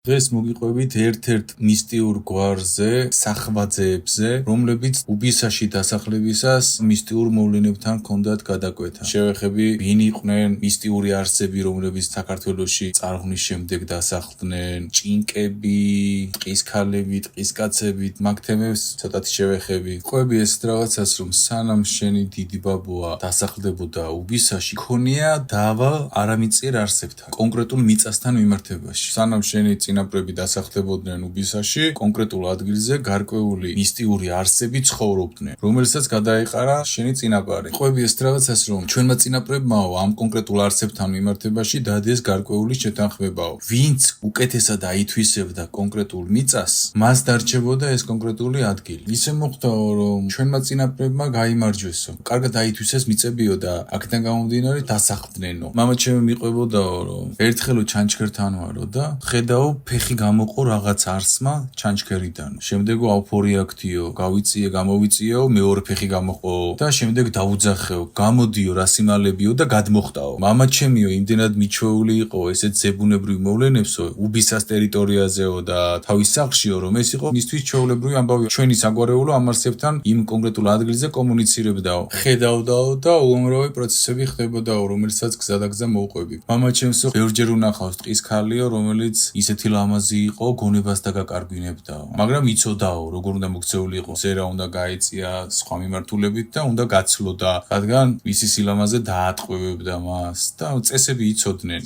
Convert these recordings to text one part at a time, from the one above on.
დღეს მოგიყვებით ერთ-ერთ მისტიურ გვარზე, სახვაძეებზე, რომლებიც უბისაში დასახლებისას მისტიურ მოვლენებთან ჰქონდათ გადაკვეთა. შევეხები, ვინ იყვნენ მისტიური არსები, რომლებიც საქართველოში წარღვნის შემდეგ დასახლდნენ, ჭინკები, ტყისქალები, ტყისკაცები, მაგ თემებს ცოტათი შევეხები. ყვები ესეთ რაღაცას, რომ სანამ შენი დიდი ბაბუა დასახლდებოდა უბისაში, ქონია დავა არამიწიერ არსებთან, კონკრეტულ მიწასთან მიმართებაში. სანამ შენი წინაპრები დასახლებოდნენ უბისაში, კონკრეტულ ადგილზე გარკვეული მისტიური არსები ცხოვრობდნენ, რომელსაც გადაეყარა შენი წინაპარი. ყვები ეს რაღაცას, რომ ჩვენმა წინაპრებმაო ამ კონკრეტულ არსებთან მიმართებაში დადეს გარკვეული შეთანხმებაო. ვინც უკეთესად აითვისებდა კონკრეტულ მიწას, მას დარჩებოდა ეს კონკრეტული ადგილი. ისე მოხდაო, რომ ჩვენმა წინაპრებმა გაიმარჯვესო. კარგად აითვისეს მიწებიო და აქედან გამომდინარე დასახლდნენო. მამაჩემი მიყვებოდაო, რომ ერთხელო ჩანჩქერთან ვარო და ხედაო ფეხი გამოყო რაღაც არსმა ჩანჩქერიდანო. შემდეგო ავფორიაქთიო, გავიწიე, გამოვიწიეო, მეორე ფეხი გამოყო და შემდეგ დაუძახეო, გამოდიო, რასიმალებიო და გადმოხტაო. მამაჩემიო იმდენად მიჩვეული იყო ესეთ ზებუნებრივ მოვლენებსო, უბისას ტერიტორიაზეო და თავის სახლშიო, რომ ეს იყო მისთვის ჩვეულებრივი ამბავი. ჩვენი საგვარეულო ამ არსებთან იმ კონკრეტულ ადგილზე კომუნიცირებდაო. ხედავდაო და უამრავი პროცესები ხდებოდაო, რომელსაც გზადაგზა მოუყვები. მამაჩემსო ბევრჯერ უნახავს ტყის ქალიო, რომელიც ისეთი ლამაზი იყო, გონებას დაგაკარგვინებდაო. მაგრამ იცოდაო, როგორ უნდა მოქცეულიყო, ზერა უნდა გაეწია სხვა მიმართულებით და უნდა გაცლოდა, რადგან მისი სილამაზე დაატყვევებდა მას და წესები იცოდნენ.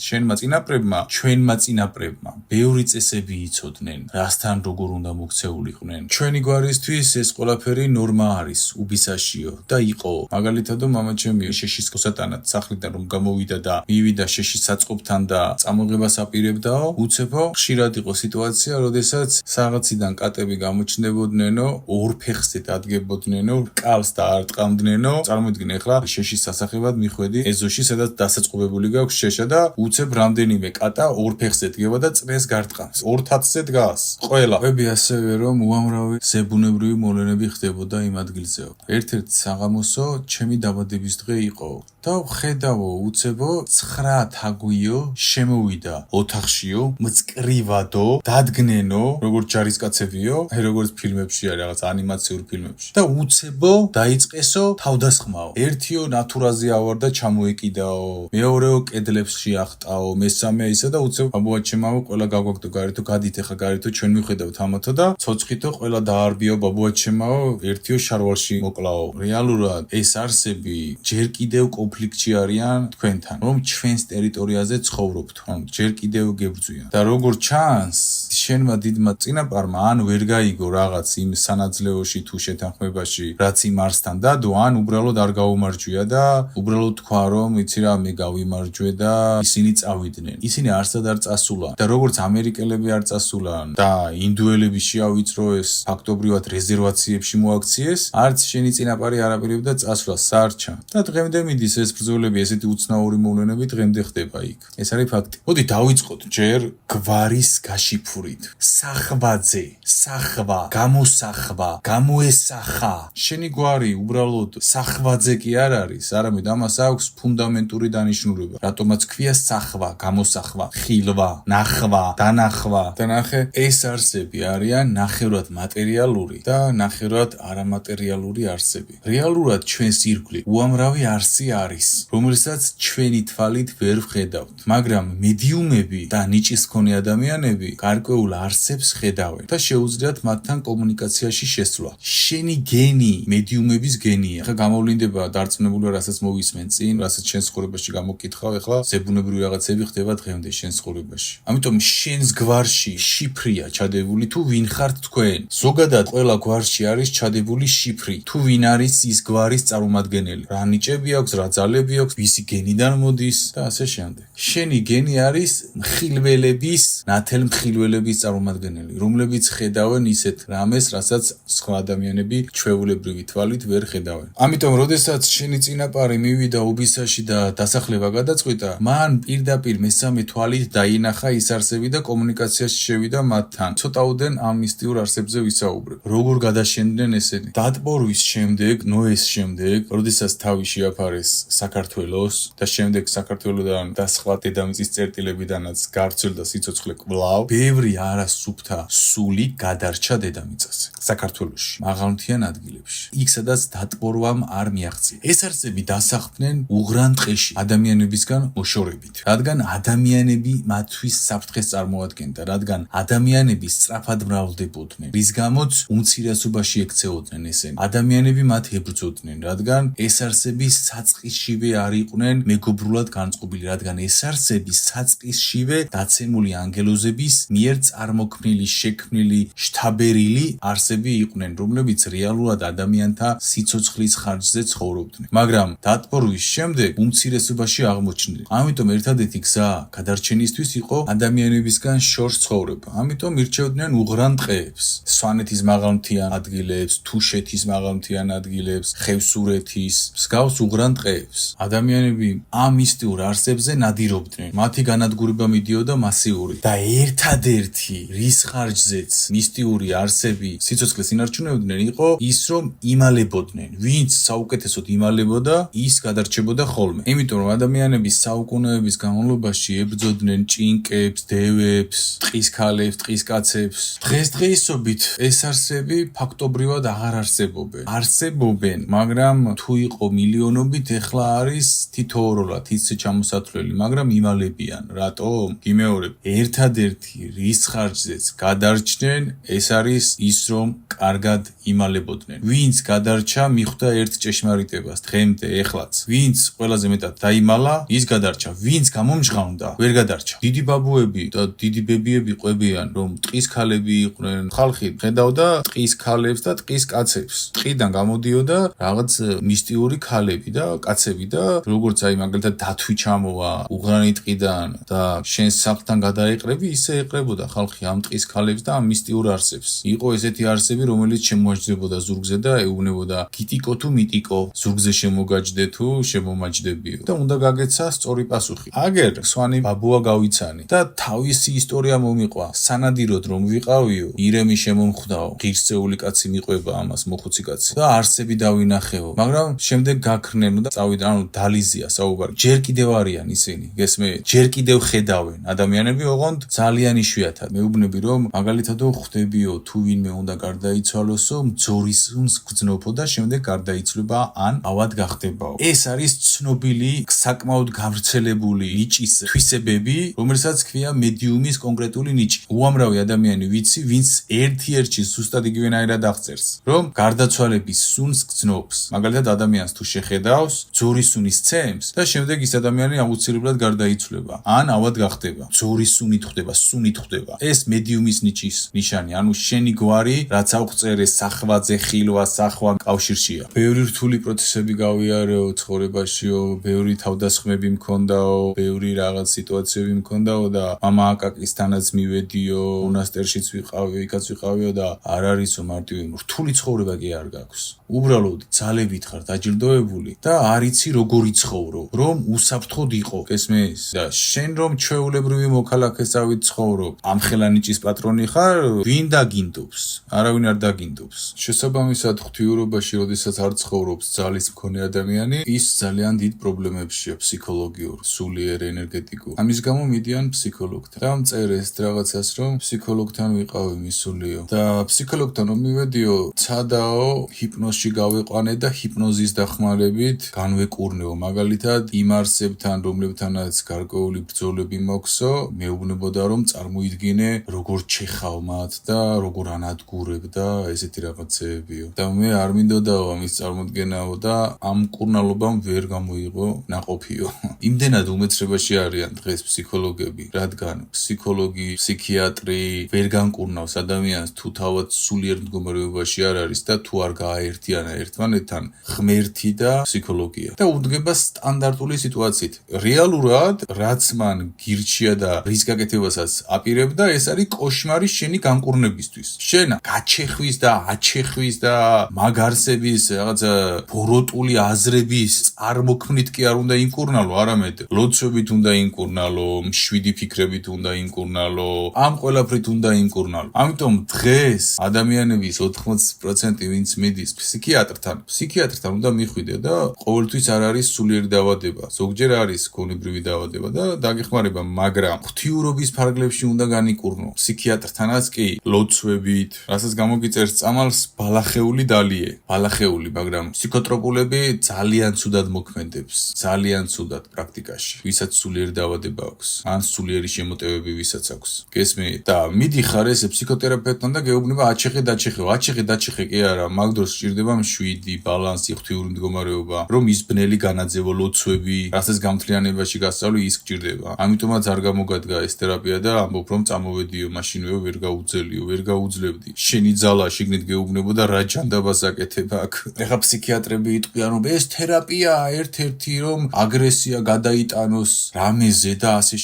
ჩვენმა წინაპრებმა ბევრი წესები იცოდნენ, რასთან როგორ უნდა მოქცეულიყვნენ. ჩვენი გვარისთვის ეს ყველაფერი ნორმა არის, უბისაშიო და იყო. მაგალითადო მამაჩემი შეშის გოსატანად სახლიდან რომ გამოვიდა და მივიდა შეშის საწყობთან და წამოღებას აპირებდაო, უცებო ხშირად იყო სიტუაცია, როდესაც რაღაციდან კატები გამოჩნდებოდნენო, ორ ფეხზე დადგებოდნენო, კალს და არ ტყამდნენო. წარმოიდგინე ახლა შეშის სასახებად მიხვედი ეზოში, სადაც დასაწყობებული გაქვს შეშა და უცებ რამდენიმე კატა ორ ფეხზე დგება და წვენს გარტყამს. ორ თათზე დგას. ყველა. ყვები ასევე რომ უამრავი ზებუნებრივი მოვლენები ხდებოდა იმ ადგილზეო. ერთ-ერთ საღამოსო ჩემი დაბადების დღე იყო. და ხედავო უცებო 9 თაგვიო შემოვიდა ოთახშიო, მწკრივადო, დადგნენო, როგორც ჯარისკაცებიო, როგორც ფილმებში არის, რაღაც ანიმაციურ ფილმებში. და უცებო დაიწყესო თავდასხმაო. ერთიო ნათურაზე ავარდა ჩამოეკიდაო, მეორეო კედლებს შეახტაო, მესამე ისა და უცებო ბაბუაჩემაო ყველა გაგვაგდო გარეთო, გადით ახლა გარეთო ჩვენ მივხედავთ ამათო და ცოცხითო ყველა დაარბიო ბაბუაჩემაო, ერთიო შარვალში მოკლაო. რეალურად ეს არსები ჯერ კიდევ კონფლიქტში არიან თქვენთან, რომ ჩვენს ტერიტორიაზე ცხოვრობთ, რომ ჯერ კიდევ გებრძვიან. და როგორც ჩანს, შენმა დიდმა წინაპარმა ან ვერ გაიგო რაღაც იმ სანაძლეოში თუ შეთანხმებაში, რაც იმ არსთან დადო, ან უბრალოდ არ გაუმარჯვია და უბრალოდ თქვა, რომ იცი რა, მე გავიმარჯვე და ისინი წავიდნენ. ისინი არსად არ წასულან და როგორც ამერიკელები არ წასულან და ინდუელები შეავიწრო ეს ფაქტობრივად რეზერვაციებში მოაქციეს, არც შენი წინაპარი არ აპირებდა წასვლას საარჩა. და დღემდე მიდის ეს ბრძოლები, ესეთი უცნაური მოვლენები დღემდე ხდება იქ. ეს არის ფაქტი. მოდი დავიწყოთ ჯერ გვარის გაშიფვრით. სახვაძე, სახვა, გამოსახვა, გამოესახა. შენი გვარი უბრალოდ სახვაძე კი არ არის, არამედ ამას აქვს ფუნდამენტური დანიშნულება. რატომაც ქვია სახვა, გამოსახვა, ხილვა, ნახვა, დანახვა. და ნახე, ეს არსები არიან ნახევრად მატერიალური და ნახევრად არამატერიალური არსები. რეალურად ჩვენს ირგვლივ უამრავი არსი არის, რომელსაც ჩვენი თვალით ვერ ვხედავთ, მაგრამ მედიუმები და ნიჭის მქონე ადამიანები გარკვეულ არსებს ხედავენ და შეუძლიათ მათთან კომუნიკაციაში შესვლა. შენი გენი მედიუმების გენია. ახლა გამოვლინდება დარწმუნებული ვარ, რასაც მოვისმენ წინ, რასაც შენს ცხოვრებაში გამოკითხავ, ახლა ზებუნებრივი რაღაცები ხდება დღემდე შენს ცხოვრებაში. ამიტომ შენს გვარში შიფრია ჩადებული თუ ვინ ხართ თქვენ. ზოგადად ყველა გვარში არის ჩადებული შიფრი. თუ ვინ არის ის გვარის წარმომადგენელი. რა ნიჭები აქვს, რა ძალები აქვს, ვისი გენიდან მოდის და ასე შემდეგ. შენი გენი არის მხილველების, ნათელმხილველების წარმომადგენელი, რომლებიც ხედავენ ისეთ რამეს, რასაც სხვა ადამიანები ჩვეულებრივი თვალით ვერ ხედავენ. ამიტომ, როდესაც შენი წინაპარი მივიდა უბისაში და დასახლება გადაწყვიტა, მან პირდაპირ მესამე თვალით დაინახა ის არსები და კომუნიკაციაში შევიდა მათთან. ცოტაოდენ ამ მისტიურ არსებზე ვისაუბრებ. როგორ გადაშენდნენ ესენი? დატბორვის შემდეგ, ნოეს შემდეგ, როდესაც თავი შეაფარეს საქართველოს და შემდეგ საქართველოდან და სხვა დედამიწის წერტილებიდანაც გარცველ და სიცოცხლე კვლავ, ბევრი და არა სუფთა სული გადარჩა დედამიწაზე. საქართველოში, მაღალმთიან ადგილებში. იქ სადაც დატბორვამ არ მიაღწია. ეს არსები დასახლდნენ უღრან ტყეში ადამიანებისგან მოშორებით. რადგან ადამიანები მათთვის საფრთხეს წარმოადგენდა, რადგან ადამიანები სწრაფად მრავლდებოდნენ, რის გამოც უმცირესობაში ექცეოდნენ ესენი. ადამიანები მათ ებრძოდნენ, რადგან ეს არსები საწყისშივე არ იყვნენ მეგობრულად განწყობილი, რადგან ეს არსები საწყისშივე დაცემული ანგელოზების მიერ წარმოქმნილი, შექმნილი, შთაბერილი არსები იყვნენ, რომლებიც რეალურად ადამიანთა სიცოცხლის ხარჯზე ცხოვრობდნენ. მაგრამ დატბორვის შემდეგ უმცირესობაში აღმოჩნდნენ. ამიტომ ერთადერთი გზა გადარჩენისთვის იყო ადამიანებისგან შორს ცხოვრება. ამიტომ ირჩევდნენ უღრან ტყეებს, სვანეთის მაღალმთიან ადგილებს, თუშეთის მაღალმთიან ადგილებს, ხევსურეთის, მსგავს უღრან ტყეებს. ადამიანები ამ მისტიურ არსებზე ნადირობდნენ. მათი განადგურება მიდიოდა მასიური და ერთადერთი რის ხარჯზეც მისტიური არსები სიცოცხლეს ინარჩუნებდნენ იყო ის, რომ იმალებოდნენ. ვინც საუკეთესოდ იმალებოდა, ის გადარჩებოდა ხოლმე. იმიტომ რომ ადამიანები საუკუნეების განმავლობაში ებრძოდნენ ჭინკებს, დევებს, ტყის ქალებს, ტყის კაცებს. დღესდღეობით ეს არსები ფაქტობრივად აღარ არსებობენ. არსებობენ, მაგრამ თუ იყო მილიონობით, ეხლა არის თითოეულად ისე ჩამოსათვლელი, მაგრამ იმალებიან. რატომ? გიმეორებ, ერთადერთი რის ხარჯზეც გადარჩნენ, ეს არის ის, რომ კარგად იმალებოდნენ. ვინც გადარჩა, მიხვდა ერთ ჭეშმარიტებას დღემდე, ეხლაც. ვინც ყველაზე მეტად დაიმალა, ის გადარჩა. ვინც გამომჟღავნდა, ვერ გადარჩა. დიდი ბაბუები და დიდი ბებიები ყვებიან, რომ ტყის ქალები იყვნენ. ხალხი ხედავდა ტყის ქალებს და ტყის კაცებს. ტყიდან გამოდიოდა რაღაც მისტიური ქალები და კაცები და როგორც აი მაგალითად დათვი ჩამოვა უღრანი ტყიდან და შენს სახლთან გადაეყრები, ისე ეყრებოდა ხალხი ამ ტყის ქალებს და ამ მისტიურ არსებს. იყო ესეთი არსები, რომელიც შემოაჯდებოდა ზურგზე და ეუბნებოდა გიტიკო თუ მიტიკო, ზურგზე შემოგაჯდე თუ შემომაჯდებიო და უნდა გაგეცა სწორი პასუხი. აგერ სვანი ბაბუა გავიცანი და თავისი ისტორია მომიყვა. სანადიროდ რომ ვიყავიო, ირემი შემომხვდაო, ღირსეული კაცი მიყვება ამას, მოხუცი კაცი და არსები დავინახეო. მაგრამ შემდეგ გაქრნენ და წავიდა, ანუ დალიზია საუბარი. ჯერ კიდევ არიან ისინი, გესმეეთ? ჯერ კიდევ ხედავენ ადამიანები, ოღონდ ძალიან იშვიათად. მეუბნები რომ მაგალითადო ხვდებიო, თუ ვინმე უნდა გარდაიცვალოსო, მძორის გძნობო და შემდეგ გარდაიცვლება ან ავად გახდებაო. ეს არის ცნობილი, საკმაოდ გავრცელებული ნიჭის თვისებები, რომელსაც ქვია მედიუმის კონკრეტული ნიჭი. უამრავი ადამიანი ვიცი, ვინც ერთ-ერთში ზუსტად იგივენაირად აღწერს, რომ გარდაცვალების სუნს გძნობს. მაგალითად ადამიანს თუ შეხედავს, ძორის სუნის ცემს და შემდეგ ის ადამიანი აუცილებლად გარდაიცვლება ან ავად გახდება. ძორის სუნით ხვდება, სუნით ხვდება. ეს მედიუმის ნიჭის ნიშანი, ანუ შენი გვარი, რაც აღწერეს სახვაზე, ხილვა, სახვა კავშირშია. ბევრი რთული პროცესები გავიარეო ცხოვრებაშიო, ბევრი თავდასხმები მქონდაო, ბევრი რაღაც სიტუაციები მქონდაო და მამა აკაკისთანაც მივედიო, მონასტერშიც ვიყავი, იქაც ვიყავიო და არ არისო მარტივი რთული ცხოვრება კი არ გაქვს. უბრალოდ ძალებით ხარ დაჯილდოებული და არ იცი როგორ იცხოვრო, რომ უსაფრთხოდ იყო, გესმის? და შენ რომ ჩვეულებრივი მოქალაქესავით ცხოვრობ, ამხელა ნიჭის პატრონი ხარ, ვინ დაგინდობს? არავინ არ დაგინდობს. შესაბამისად, ღვთიურობაში, როდესაც არ ცხოვრობს ძალის მქონე ადამიანი, ის ძალიან დიდ პრობლემებშია ფსიქოლოგიურ, სულიერ, ენერგეტიკულ. ამის გამო მიდიან ფსიქოლოგთან. და მწერეს რაღაცას, რომ ფსიქოლოგთან ვიყავი მისულიო. და ფსიქოლოგთან რომ მივედიო, ცადაო, ჰიპნოზში გავეყვანე და ჰიპნოზის დახმარებით განვეკურნეო. მაგალითად, იმ არსებთან, რომლებთანაც გარკვეული ბრძოლები მოქვსო, მეუბნებოდა რომ წარმოიდგინე, როგორ ჩეხავ მათ და როგორ ანადგურებ და ესეთი რაღაცეებიო. და მე არ მინდოდაო ამის წარმოდგენაო და ამ კურნალობამ ვერ გამოიღო ნაყოფიო. იმდენად უმეცრებაში არიან დღეს ფსიქოლოგები, რადგან ფსიქოლოგი, ფსიქიატრი ვერ განკურნავს ადამიანს თუ თავად სულიერ მდგომარეობაში არ არის და თუ არ გააერთიანა ერთმანეთთან ღმერთი და ფსიქოლოგია. და უდგება სტანდარტული სიტუაციით. რეალურად, რაც მან გირჩია და რის გაკეთებასაც აპირებდა, ეს არის კოშმარი შენი განკურნებისთვის. შენ გაჩეხ ჭიხვის და აჩეხვის და მაგ არსების რაღაცა ბოროტული აზრების წარმოქმნით კი არ უნდა იმკურნალო, არამედ ლოცვებით უნდა იმკურნალო, მშვიდი ფიქრებით უნდა იმკურნალო, ამ ყველაფრით უნდა იმკურნალო. ამიტომ დღეს ადამიანების 80% ვინც მიდის ფსიქიატრთან უნდა მიხვიდე და ყოველთვის არ არის სულიერი დაავადება. ზოგჯერ არის გონებრივი დაავადება და დაგეხმარება, მაგრამ ღვთიურობის ფარგლებში უნდა განიკურნო. ფსიქიატრთანაც კი ლოცვებით, რასაც გამოგიწერს წამალს ბალახეული დალიე, მაგრამ ფსიქოტროპულები ძალიან ცუდად მოქმედებს, ძალიან ცუდად პრაქტიკაში. ვისაც სულიერი დაავადება აქვს, ან სულიერი შემოტევები ვისაც აქვს. გესმით? და მიდიხარ ეს ფსიქოთერაპევტთან და გეუბნება აჩეხე კი არა, მაგ დროს სჭირდება მშვიდი, ბალანსი, ღვთიური მდგომარეობა, რომ ის ბნელი განაძევო ლოცვები, რასაც გამთლიანებაში გასწავლი ის გჭირდება. ამიტომაც არ გამოგადგა ეს თერაპია და ამბობ რომ წამოვედიო, მაშინვე ვერ გაუძლებდი. შენი ძალა შიგნით გეუბნებოდა რა ჯანდაბას აკეთებ აქ. ეხა ფსიქიატრები იტყვიან რომ ეს თერაპია ერთ-ერთი რომ აგრესია გადაიტანოს რამეზე და ასე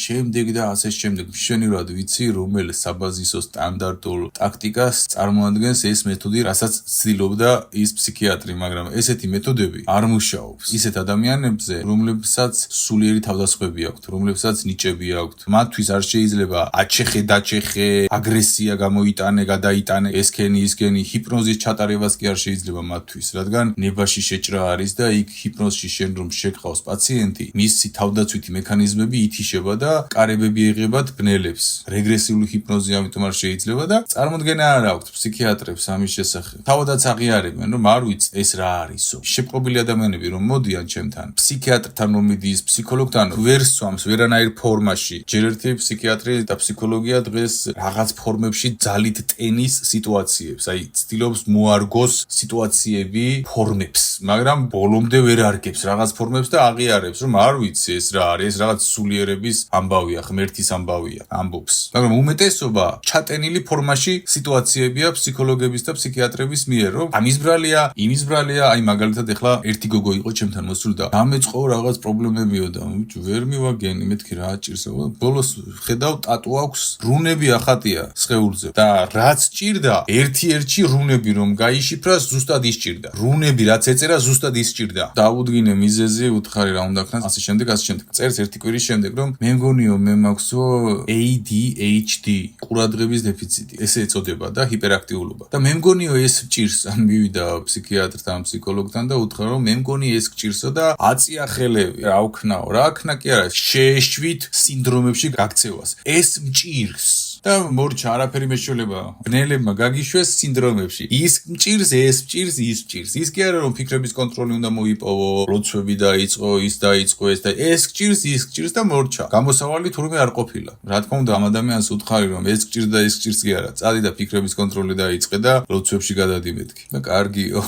შემდეგ. მშვენივრად ვიცი რომელ საბაზისო სტანდარტულ ტაქტიკას წარმოადგენს ეს მეთოდი, რასაც ცდილობდა ის ფსიქიატრი, მაგრამ ესეთი მეთოდები არ მუშაობს. ისეთ ადამიანებზე, რომლებსაც სულიერი თავდასხმები აქვთ, რომლებსაც ნიჭები აქვთ, მათთვის არ შეიძლება აჩეხე, აგრესია გადაიტანე, ესქენი, ჰიპნოზის ჩატარებას კი არ შეიძლება მათთვის, რადგან ნებაში შეჭრა არის და იქ ჰიპნოზში შენ რომ შეგყავს პაციენტი, მისი თავდაცვითი მექანიზმები ითიშება და კარებები ეღებათ ბნელებს. რეგრესიული ჰიპნოზი ამიტომ არ შეიძლება და წარმოდგენა არ აქვთ ფსიქიატრებს ამის შესახებ. თავადაც აღიარებენ, რომ არ ვიცი ეს რა არისო. შეპყრობილი ადამიანები რომ მოდიან ჩემთან, ფსიქიატრთან რომ მიდის, ფსიქოლოგთან ვერ სვამს ვერანაირ ფორმაში. ჯერ ერთი ფსიქიატრი და ფსიქოლოგია დღეს რაღაც ფორმებში ძალით ტენის სიტუაციებს, აი ცდილობს მოარგოს სიტუაციები ფორმებს, მაგრამ ბოლომდე ვერ არგებს რაღაც ფორმებს და აღიარებს, რომ არ ვიცი ეს რა არის, ეს რაღაც სულიერების ამბავია, ღმერთის ამბავია, ამბობს. მაგრამ უმეტესობა ჩატენილი ფორმაში სიტუაციებია ფსიქოლოგების და ფსიქიატრების მიერ, რომ ამის ბრალია, აი მაგალითად ეხლა ერთი გოგო იყო ჩემთან მოსული და დამეწყო რაღაც პრობლემებიო და ვერ მივაგენი, მეთქი რა ჭირს. ბოლოს ხედავ ტატუ აქვს, რუნები ახატია სხეულზე და რაც ჭირდა, ერთ-ერთი რუნები რომ გაიშიფრა, ზუსტად ის ჭირდა. რუნები რაც ეწერა, ზუსტად ის ჭირდა. დაუდგინე მიზეზი, უთხარი რა უნდა ქნას, ასე შემდეგ. წერს ერთი კვირის შემდეგ, რომ მე მგონიო მე მაქვსო ADHD, ყურადღების დეფიციტი, ესე ეწოდება და ჰიპერაქტიულობა. და მე მგონიო ეს ჭირს, ან მივიდა ფსიქიატრთან, ფსიქოლოგთან და უთხრა რომ მე მგონი ეს გჭირსო და აწია ხელები. რა ვქნაო, რა ქნა კი არა, შეეშვით სინდრომებში გაქცევას. ეს მჭირს. და მორჩა არაფერი მეშველება. ბნელებმა გაგიშვეს სინდრომებში. ის მჭირს, ეს მჭირს, ის მჭირს. ის კი არა რომ ფიქრების კონტროლი უნდა მოიპოვო, ლოცვები დაიწყო, ის დაიწყო, ეს გჭირს და მორჩა. გამოსავალი თურმე არ ყოფილა. რა თქმა უნდა, ამ ადამიანს უთხარი რომ ეს გჭირს და ეს გჭირს კი არა. წადი და ფიქრების კონტროლი დაიწყე და ლოცვებში გადადი მეთქი. და კარგიო.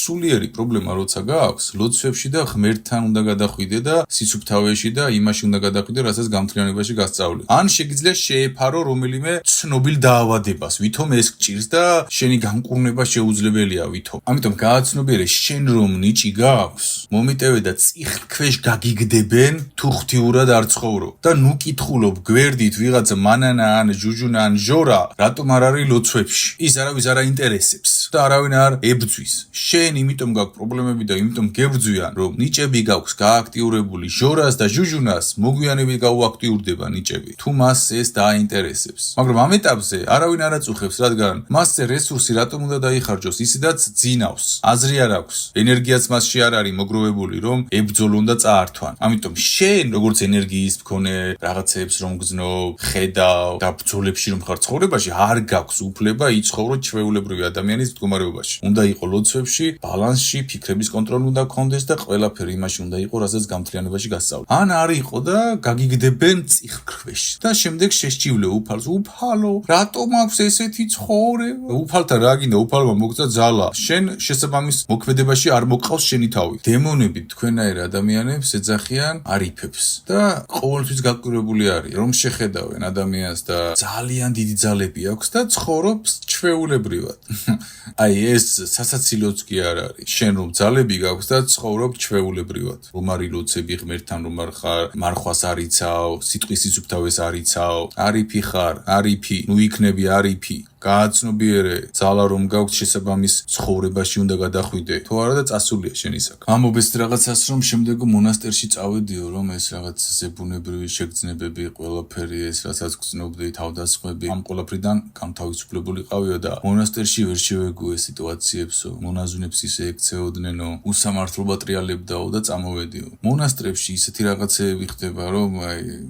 სულიერი პრობლემა როცა გააქვს, ლოცვებში და ღმერთთან უნდა გადახვიდე და სიცუფთავეში და იმაში უნდა გადახვიდე, რასაც გამთლიანებაში გასწავლე. ან შეგიძლია შეეფარო რომელიმე ცნობილ დაავადებას, ვითომ ეს გჭირს და შენი განკურნება შეუძლებელია ვითომ. ამიტომ გააცნობიერე შენ რომ ნიჭი გააქვს, მომიტევე და წიხლქვეშ გაგიგდებენ თუ ღვთიურად არ ცხოვრობ. და ნუ კითხულობ გვერდით ვიღაცა მანანა ან ჟუჟუნა ან ჟორა, რატომ არ არის ლოცვებში? ის არავის არ აინტერესებს და არავინ არ ებძვის. შენ იმიტომ გაქვს პრობლემები და იმიტომ გებძვიან, რომ ნიჭები გაქვს გააქტიურებული, ჟორას და ჟუჟუნას მოგვიანებით გაუაქტიურდება ნიჭები. თუ მას ეს დააინტერესებს. მაგრამ ამ ეტაპზე არავინ არ აწუხებს, რადგან მასზე რესურსი რატომ უნდა დაიხარჯოს, ისედაც ძინავს, აზრი არ აქვს, ენერგიაც მასში არ არის მოგროვებული, რომ ებძოლონ და წაართვან. ამიტომ შენ როგორც ენერგიის მქონე რაღაცებს რომ გძნობ, ხედავ და ბრძოლებში რომ ხარ ცხოვრებაში, არ გაქვს უფლება იცხოვრო ჩვეულებრივი ადამიანის მდგომარეობაში. უნდა იყოს ლოცვებში, ბალანსში, ფიქრების კონტროლი უნდა გქონდეს და ყველაფერი იმაში უნდა იყოს, რასაც გამთლიანებაში გასწავლე. ან არ იყო და გაგიგდებენ წიხლქვეშ და შემდეგ შეშჭივლე უფალს. უფალო, რატომ აქვს ესეთი ცხოვრება? უფალთან რა გინდა? უფალმა მოგწა ძალა. შენ შესაბამის მოქმედებაში არ მოყავს შენი თავი. დემონები თქვენაერ ადამიანებს ეძახიან არიფებს და ყოველთვის გაკვირვებული არის, რომ შეხედავენ ადამიანს და ძალიან დიდი ძალები აქვს და ცხოვრობს ჩვეულებრივად. აი ეს სასაცილოც კი არ არის. შენ რომ ძალები გაქვს და ცხოვრობ ჩვეულებრივად. რომ არის ლოცები ღმერთთან, რომ არ ხარ, მარხვას არიცავ, სიტყვის სიცუფთავეს არიცავ, არიფი ხარ, არიფი, ნუ იქნები არიფი. გააცნობიერე ძალა რომ გაქვს შესაბამის ცხოვრებაში უნდა გადახვიდე თუ არა და წასულია შენი საქმე. ამობეს რაღაცას რომ შემდეგ მონასტერში წავედიო რომ ეს რაღაც ზებუნებრივი შეგრძნებები ყველაფერი ეს რასაც გრძნობდი თავდასხმები ამ ყველაფრიდან გამთავისუფლებული ყავიო და მონასტერში ვერ შევეგო ეს სიტუაციებსო მონაზვნებს ისე ექცეოდნენ უსამართლობა ტრიალებდაო და წამოვედიო. მონასტრებში ისეთი რაღაცეები ხდება რომ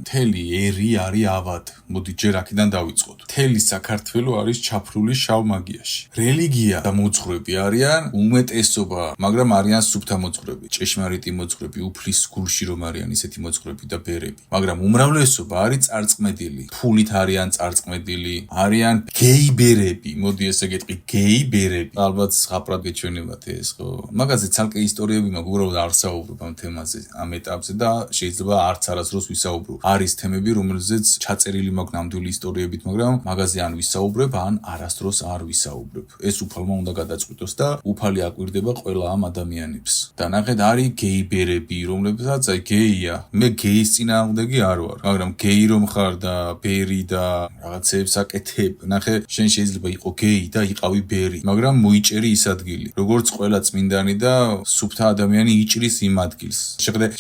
მთელი ერი არის ავად. მოდი ჯერ აქედან დავიწყოთ. მთელი საქართველო არის ჩაფრული შავ მაგიაში. რელიგია და მოძღვრები არიან უმეტესობა, მაგრამ არიან სუფთა მოძღვრები, ჭეშმარიტი მოძღვრები, უფლის გულში რომ არიან ისეთი მოძღვრები და ბერები. მაგრამ უმრავლესობა არის წარწმედილი, ფულით არიან წარწმედილი, არიან გეიბერები, მოდი ესე გეტყვი, გეიბერები. ალბათ ზღაპრად გეჩვენებათ ეს, ხო? მაგაზე ცალკე ისტორიები მაქვს, უბრალოდ არ საუბრობ ამ თემაზე, ამ ეტაპზე და შეიძლება არც არასდროს ვისაუბრებ. არის თემები, რომელზეც ჩაწერილი მაქვს ნამდვილი ისტორიებით, მაგრამ მაგაზე ან ვისაუბრებ, ან არასდროს არ ვისაუბრებ. ეს უფალმა უნდა გადაწყვიტოს და უფალი აკვირდება ყველა ამ ადამიანებს. და ნახეთ, არის გეიბერები, რომლებსაც აი გეია. მე გეის წინააღმდეგი არ ვარ, მაგრამ გეი რომ ხარ და ბერი და რაღაცეებს აკეთებ. ნახე, შენ შეიძლება იყო გეი და იყავი ბერი, მაგრამ მოიჭერი ის ადგილი. როგორც ყველა წმინდანი და სუფთა ადამიანი იჭრის იმ ადგილს.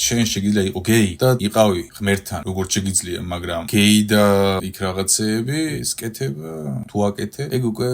შენ შეგიძლია იყო გეი და იყავი ღმერთთან, როგორც შეგიძლია, მაგრამ გეი და იქ რაღაცეები სკეთება თუ აკეთებ, ეგ უკვე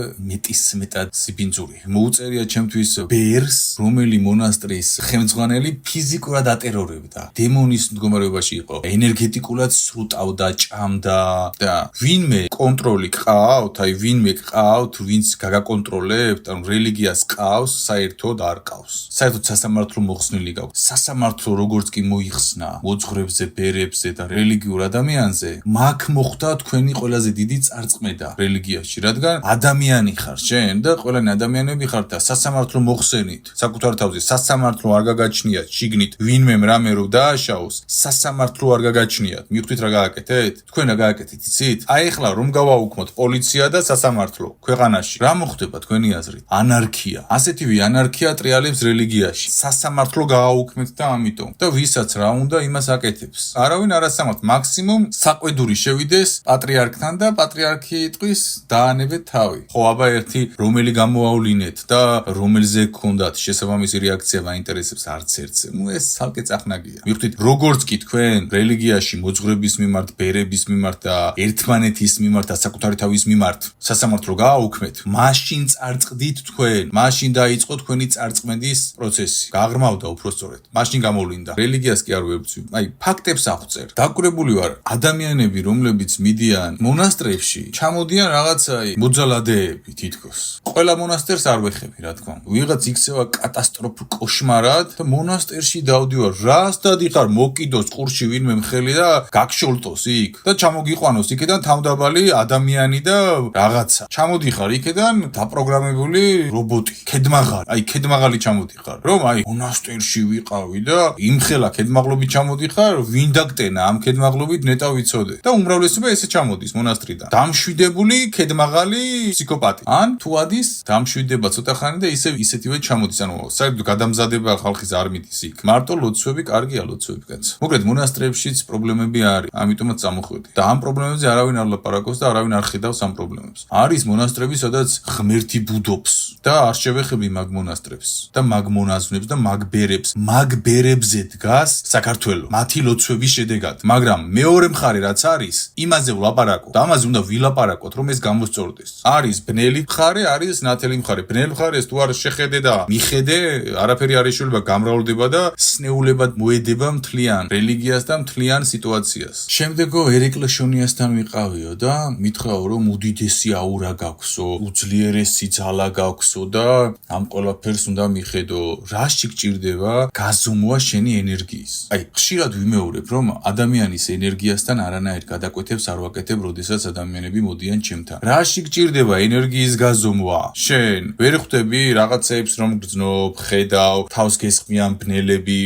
მეტად სიბინძური. მოუწერია ჩემთვის ბერს, რომელი მონასტრის ხელმძღვანელი ფიზიკურად ატერორებდა. დემონის მდგომარეობაში იყო. ენერგეტიკულად სრუტავდა, ჭამდა და ვინმე კონტროლი ყავთ, აი ვინმე ყავთ, ვინც გაგაკონტროლებთ, ანუ რელიგიას ყავს, საერთოდ არ ყავს. საერთოდ სასამართლო მოხსნილი გაქვს. სასამართლო როგორც კი მოიხსნა მოძღვრებზე, ბერებზე და რელიგიურ ადამიანზე, მაგ მოხდა თქვენი ყველაზე დიდი წარწმედა რელიგიაში, რადგან ადამიანი ხარ შენ და ყველანი ადამიანები ხართ და სასამართლო მოხსენით. საკუთარ თავზე სასამართლო არ გაგაჩნიათ, შიგნით ვინმე რამე რო დააშაოს, სასამართლო არ გაგაჩნიათ. მიხვდით რა გააკეთეთ? თქვენ რა გააკეთეთ, იცით? აი ახლა რომ გავაუქმოთ პოლიცია და სასამართლო ქვეყანაში, რა მოხდება თქვენი აზრით? ანარქია. ასეთივე ანარქია ტრიალებს რელიგიაში. სასამართლო გააუქმეთ და ამიტომ. და ვისაც რა უნდა იმას აკეთებს. არავინ არ ასამართლებს. მაქსიმუმ საყვედური შევიდეს პატრიარქთან და პატრიარქი იტყვის დაანებეთ თავი. ხო, აბა ერთი რომელი გამოავლინეთ და რომელზე გქონდათ შესაბამისი რეაქცია მაინტერესებს არც ერთზე. ეს ცალკე წახნაგია. მიხვდით, როგორც კი თქვენ რელიგიაში მოძღვრების მიმართ, ბერების მიმართ და ერთმანეთის მიმართ და საკუთარი თავის მიმართ სასამართლო გააუქმეთ, მაშინ წარწყდით თქვენ, მაშინ დაიწყო თქვენი წარწმედის პროცესი. გაღრმავდა უბრალოდ. მაშინ გამოვლინდა. რელიგიას კი არ ვებცვი. აი, ფაქტებს აღვწერ. დაკვირებული ვარ, ადამიანები, რომლებიც მიდიან მონასტრებში, ჩამოდიან რაღაცა მოძალადეები თითქოს. ყველა მონასტერს არ ვეხები, რა თქმა უნდა. ვიღაც იქცევა კატასტროფულ კოშმარად და მონასტერში დავდივარ. რას დადიხარ, მოკიდოს ყურში ვინმე მხელი და გაგშოლტოს იქ და ჩამოგიყვანოს იქიდან თავდაბალი ადამიანი და რაღაცა. ჩამოდიხარ იქიდან დაპროგრამებული რობოტი, ქედმაღალი. აი, ქედმაღალი ჩამოდიხარ. რომ აი მონასტერში ვიყავი და იმხელა ქედმაღლობით ჩამოდიხარ, ვინ დაგტენა ამ ქედმაღლობით ნეტა ვიცოდე. და უმრავლესობა ესე ჩამოდის მონასტრიდან. დამშვიდებული ქედმაღალი ფსიქოპატი. ან თუ ადის, დამშვიდება ცოტა ხანი და ისეთივე ჩამოდის. ანუ საერთოდ გადამზადება ხალხის არ მიდის იქ. მარტო ლოცვები, კარგია ლოცვები, კაც. მოკლედ მონასტრებშიც პრობლემები არის, ამიტომაც წამოხვედი. და ამ პრობლემებზე არავინ არ ლაპარაკობს და არავინ არ ხედავს ამ პრობლემებს. არის მონასტრები, სადაც ღმერთი ბუდობს და არ შევეხები მაგ მონასტრებს და მაგ მონაზვნებს და მაგ ბერებს. მაგ ბერებზე დგას საქართველო. მათი ლოცვების შედეგად. მაგრამ მეორე მხარე რაც არის, იმაზე ვლაპარაკობ და ამაზე უნდა ვილაპარაკოთ, რომ ეს გამოსწორდეს. არის ბნელი მხარე, არის ნათელი მხარე. ბნელი მხარეს თუ არ შეხედე და მიხედე, არაფერი არ ეშველება, გამრავლდება და სნეულებად მოედება მთლიან რელიგიას და მთლიან სიტუაციას. შემდეგო ერეკლე-შონიასთან ვიყავიო და მითხრაო, რომ უდიდესი აურა გაქვსო, უძლიერესი ძალა გაქვსო და ამ ყველაფერს უნდა მიხედო. რაში გჭირდება გაზომვა შენი ენერგიის? აი, ხშირად ვიმეორებ, რომ ადამიანის ენერგიასთან არანაირ გადაკვეთებს არ ვაკეთებ, როდესაც ადამიანები მოდიან ჩემთან. რაში გჭირდება ენერგიის გაზომვა? შენ ვერ ხვდები რაღაცეებს რომ გრძნობ, ხედავ, თავს გესხმიან ბნელები,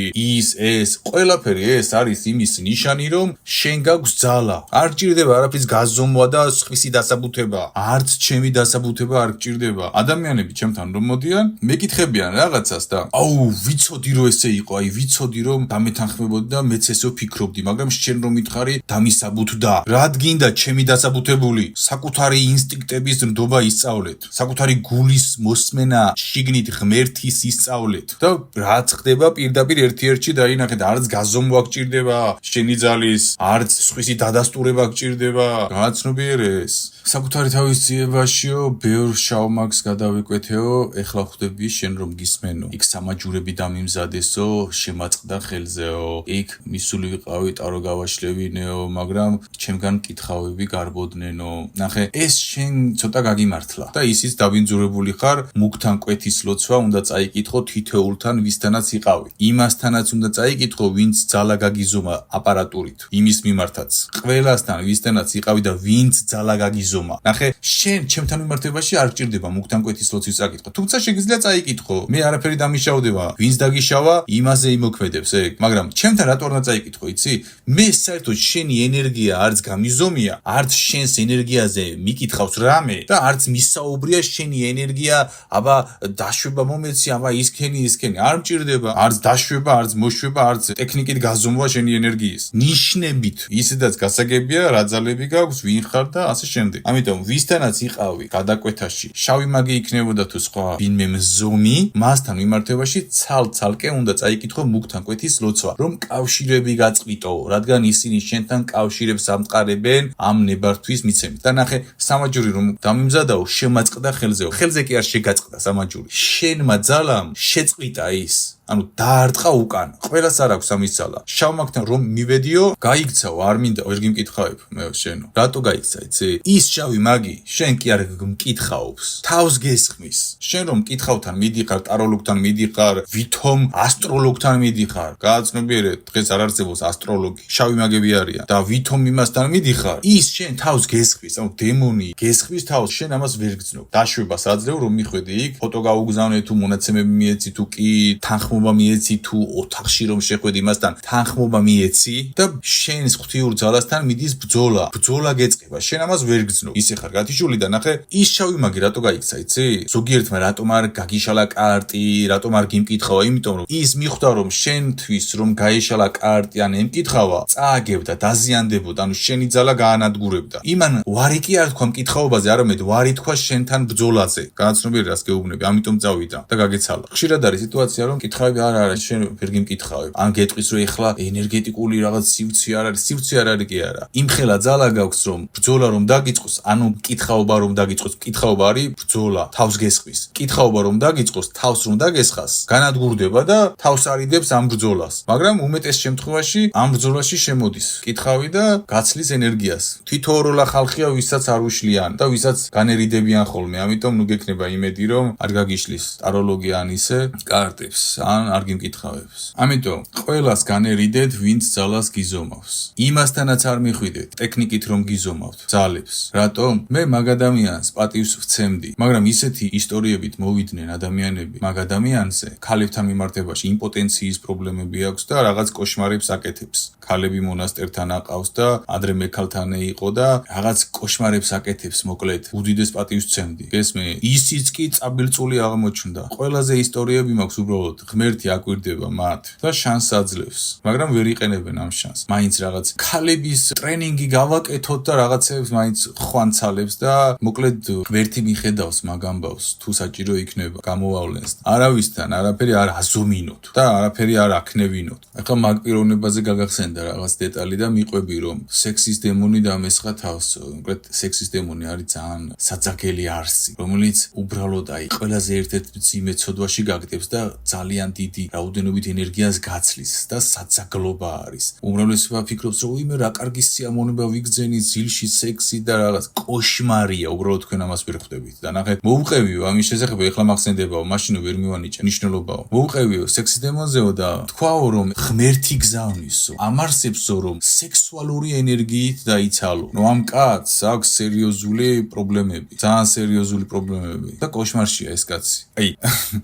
ეს ყველაფერი ეს არის იმის ნიშანი, რომ შენ გაქვს ძალა. არ გჭირდება არაფრის გაზომვა და სხვისი დასაბუთება. არც ჩემი დასაბუთება არ გჭირდება. ადამიანები ჩემთან რომ მოდიან, მეკითხებიან რაღაცას და აუ, ვიცოდი რომ ესე იყო, აი ვიცოდი რომ დამეთანხმებოდი და მეც ესე ვფიქრობდი, მაგრამ შენ რომ მითხარი დამისაბუთდა. რა გინდა ჩემი დასაბუთებული? საკუთარი ინსტინქტი ინსტინქტების ნდობა ისწავლეთ, საკუთარი გულის მოსმენა შიგნით ღმერთის ისწავლეთ და რაც ხდება პირდაპირ ერთ-ერთში დაინახეთ, არც გაზომვა გჭირდება შენი ძალის, არც სხვისი დადასტურება გჭირდება, გააცნობიერეს. საკუთარი თავის ძიებაშიო ბევრ შავმაგს გადავიკვეთეო, ეხლა ხვდები შენ რომ გისმენო. იქ სამაჯურები დამიმზადესო, შემაწყდა ხელზეო, იქ მისული ვიყავი ტარო გავაშლევინეო, მაგრამ ჩემგან მკითხავები გარბოდნენო. ნახე, ეს შენ ცოტა გაგიმართლა და ისიც დაბინძურებული ხარ, მუქთან კვეთის ლოცვა უნდა წაიკითხო თითოეულთან, ვისთანაც იყავი. იმასთანაც უნდა წაიკითხო, ვინც ძალა გაგიზომა აპარატურით, იმის მიმართაც. ყველასთან, ვისთანაც იყავი და ვინც ძალა გაგიზომა. ნახე, შენ ჩემთან მიმართებაში არ გჭირდება მუქთან კვეთის ლოცვის წაკითხვა. თუმცა შეგიძლია წაიკითხო. მე არაფერი დამიშავდება. ვინც დაგიშავა, იმაზე იმოქმედებს ეგ. მაგრამ ჩემთან რატო არ უნდა წაიკითხო, იცი? მე საერთოდ შენი ენერგია არც გამიზომია, არც შენს ენერგიაზე მიკითხავს რამე და არც მისაუბრია შენი ენერგია, აბა დაშვება მომეცი, აბა ისქენი. არ მჭირდება, არც დაშვება, არც მოშვება, არც ტექნიკით გაზომვა შენი ენერგიის. ნიშნებით ისედაც გასაგებია, რა ძალები გაქვს, ვინ ხარ და ასე შემდეგ. ამიტომ ვისთანაც იყავი გადაკვეთაში, შავი მაგი იქნებოდა თუ სხვა ვინმე მზომი, მასთან მიმართებაში ცალ-ცალკე უნდა წაიკითხო მუქთან კვეთის ლოცვა, რომ კავშირები გაწყვიტო, რადგან ისინი შენთან კავშირებს ამწყარებენ ამ ნებართვის მიცემით. და ნახე, სამაჯური რომ დამიმზადაო, შემაწყდა ხელზეო. ხელზე კი არ შეგაწყდა სამაჯური. შენმა ძალამ შეწყვიტა ის. ანუ დაარტყა უკან. ყველას არ აქვს ამის ძალა. შავმაგთან რომ მივედიო, გაიქცაო, არ მინდა ვერ გიმკითხავებ მე შენო. რატო გაიქცა, იცი? ის შავი მაგი შენ კი არ მკითხაობს. თავს გესხმის. შენ რომ მკითხავთან მიდიხარ, ტაროლოგთან მიდიხარ, ვითომ ასტროლოგთან მიდიხარ. გააცნობიერე, დღეს არ არსებობს ასტროლოგი. შავი მაგები არიან და ვითომ იმასთან მიდიხარ. ის შენ თავს გესხმის, ანუ დემონი გესხმის თავს, შენ ამას ვერ გძნობ. დაშვებას აძლევ რომ მიხვედი იქ, ფოტო გაუგზავნე თუ მონაცემები მიეცი თუ კი თანხმობა მიეცი თუ ოთახში რომ შეხვედი იმასთან თანხმობა მიეცი და შენს ღვთიურ ძალასთან მიდის ბრძოლა. ბრძოლა გეწყება. შენ ამას ვერ გძნობ. ისე ხარ გათიშული და ნახე, ის შავი მაგი რატო გაიქცა, იცი? ზოგიერთმა რატომ არ გაგიშალა კარტი, რატომ არ გიმკითხავა, იმიტომ რომ ის მიხვდა რომ შენთვის რომ გაიშალა კარტი ან ემკითხავა, წააგებდა, დაზიანდებოდა, ანუ შენი ძალა გაანადგურებდა. იმან ვარი კი არ თქვა მკითხაობაზე, არამედ ვარი თქვა შენთან ბრძოლაზე. გააცნობიერე რას გეუბნები, ამიტომ წავიდა და გაგეცალა. ხშირად არის სიტუაცია რომ მკითხავები არა, შენ ვერ გიმკითხავებ. ან გეტყვის რომ ეხლა ენერგეტიკული რაღაც სივრცე არ არის, სივრცე არ არის კი არა. იმხელა ძალა გაქვს რომ ბრძოლა რომ დაგიწყოს, ანუ მკითხაობა რომ დაგიწყოს, მკითხაობა არის ბრძოლა, თავს გესხვის. მკითხაობა რომ დაგიწყოს, თავს რომ დაგესხას, განადგურდება და თავს არიდებს ამ ბრძოლას. მაგრამ უმეტეს შემთხვევაში ამ ბრძოლაში შემოდის მკითხავი და გაცლის ენერგიას. თითოეულა ხალხია, ვისაც არ უშლიან და ვისაც განერიდებიან ხოლმე. ამიტომ ნუ გექნება იმედი რომ არ გაგიშლის ტაროლოგია ან ისე კარტებს, ან არ გიმკითხავებს. ამიტომ ყველას განერიდეთ, ვინც ძალას გიზომავს. იმასთანაც არ მიხვიდეთ, ტექნიკით რომ გიზომავთ ძალებს. რატომ? მე მაგ ადამიანს პატივს ვცემდი, მაგრამ ისეთი ისტორიებით მოვიდნენ ადამიანები მაგ ადამიანზე, ქალებთან მიმართებაში იმპოტენციის პრობლემები აქვს და რაღაც კოშმარებს აკეთებს. ქალები მონასტერთან აყავს და ადრე მექალთანე იყო და რაღაც კოშმარებს აკეთებს, მოკლედ, უდიდეს პატივს ვცემდი. გესმე? ისიც კი წაბილწული აღმოჩნდა. ყველაზე ისტორიები მაქვს უბრალოდ ღმერთი აკვირდება მათ და შანსს აძლევს, მაგრამ ვერ იყენებენ ამ შანსს. მაინც რაღაც ქალების ტრენინგი გავაკეთოთ და რაღაცებს მაინც ხვანცალებს და მოკლედ ღმერთი მიხედავს მაგ ამბავს, თუ საჭირო იქნება გამოვავლენს. არავისთან არაფერი არ აზომინოთ და არაფერი არ აქნევინოთ. ახლა მაგ პიროვნებაზე გაგახსენდა რაღაც დეტალი და მიყვები რომ სექსის დემონი დამესხა თავს. მოკლედ სექსის დემონი არის ძალიან საძაგელი არსი, რომელიც უბრალოდ აი ყველაზე ერთ-ერთ მძიმე ცოდვაში გაგდებს და ძალიან დიდი რაოდენობით ენერგიას გაცლის და საძაგლობა არის. უმრავლესობა ფიქრობს რომ იმე რა კარგი სიამონება ვიგზენით, ძილში სექსი და რაღაც კოშმარია, უბრალოდ თქვენ ამას ვერ ხვდებით. და ნახეთ, მოუყევიო ამის შესახებ, ეხლა მახსენდებაო, მაშინო ვერ მივანიჭე ნიშნულობაო. მოუყევიო სექსის დემონზეო და თქვაო რომ ღმერთი გზავნისო, ამარსებსო რომ სექსუალური ენერგიით დაიცალო. ნუ ამ კაცს აქვს სერიოზული პრობლემები, ძალიან სერიოზული პრობლემები და კოშმარშია ეს კაცი. აი,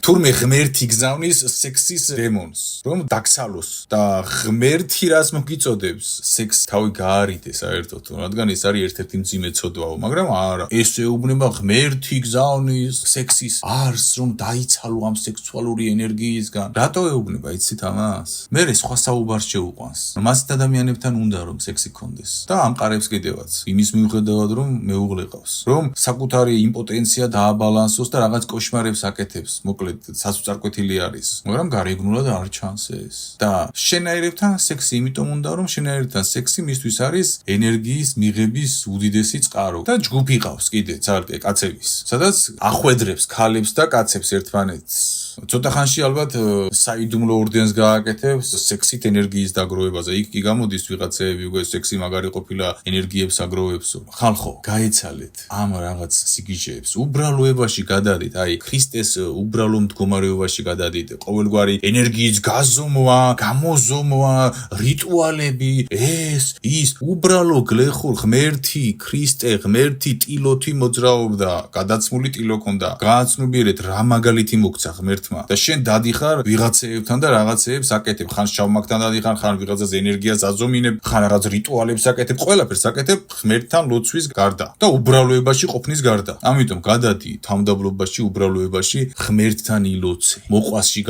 თურმე ღმერთი გზავნის სექსის დემონს, რომ დაგცალოს და ღმერთი რას მოგიწოდებს, სექსი თავი გაარიდე საერთოდ, რადგან ეს არის ერთ-ერთი მძიმე ცოდვაო, მაგრამ არა, ეს ეუბნება ღმერთი გზავნის სექსის არს, რომ დაიცალო ამ სექსუალური ენერგიისგან. რატო ეუბნება, იცით ამას? მე სხვა საუბარს შეუყვანს. რომ ასეთ ადამიანებთან უნდა რომ სექსი გქონდეს და ამყარებს კიდევაც. იმის მიუხედავად რომ მეუღლე ყავს, რომ საკუთარი იმპოტენცია დააბალანსოს და რაღაც კოშმარებს აკეთებს, მოკლედ სასუწარკვეთილი არის, მაგრამ გარეგნულად არ ჩანს ეს. და შენაერებთან სექსი იმიტომ უნდა რომ შენაერებთან სექსი მისთვის არის ენერგიის მიღების უდიდესი წყარო და ჯგუფი ყავს კიდე ცალკე კაცების, სადაც ახვედრებს ქალებს და კაცებს ერთმანეთს. ცოტა ხანში ალბათ საიდუმლო ორდენს გააკეთებს სექსით ენერგიის დაგროვებაზე. იქ კი გამოდის ვიღაცეები უკვე სექსი მაგარი ყოფილა ენერგიებს აგროვებსო. ხალხო, გაეცალეთ ამ რაღაც სიგიჟეებს. უბრალოებაში გადადით, აი ქრისტეს უბრალო მდგომარეობაში გადადით. ყოველგვარი ენერგიის გაზომვა, გამოზომვა, რიტუალები, ეს, ის, უბრალო გლეხურ ღმერთი, ქრისტე, ღმერთი ტილოთი მოძრაობდა, გადაცმული ტილო ქონდა. გააცნობიერეთ რა მაგალითი მოგცა ღმერთმა და შენ დადიხარ ვიღაცეებთან და რაღაცეებს აკეთებ, ხან შავმაგთან დადიხარ, ხან ვიღაცას ენერგიას აზომინებ, ხან რაღაც რიტუალებს აკეთებ, ყველაფერს აკეთებ ღმერთთან ლოცვის გარდა და უბრალოებაში ყოფნის გარდა. ამიტომ გადადი თავმდაბლობაში, უბრალოებაში ღმერთთან ილოცე. მოყვასში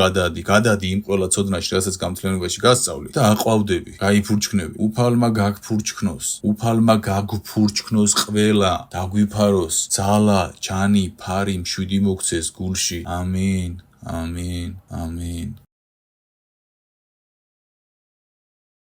გადადი იმ ყველა ცოდნაში, რასაც გამთლიანობაში გასწავლი და აყვავდები, გაიფურჩქნები. უფალმა გაგფურჩქნოს, უფალმა გაგფურჩქნოს ყველა, დაგვიფაროს ძალა, ჯანი, ფარი, მშვიდი მოგცეს გულში. ამინ. Amin.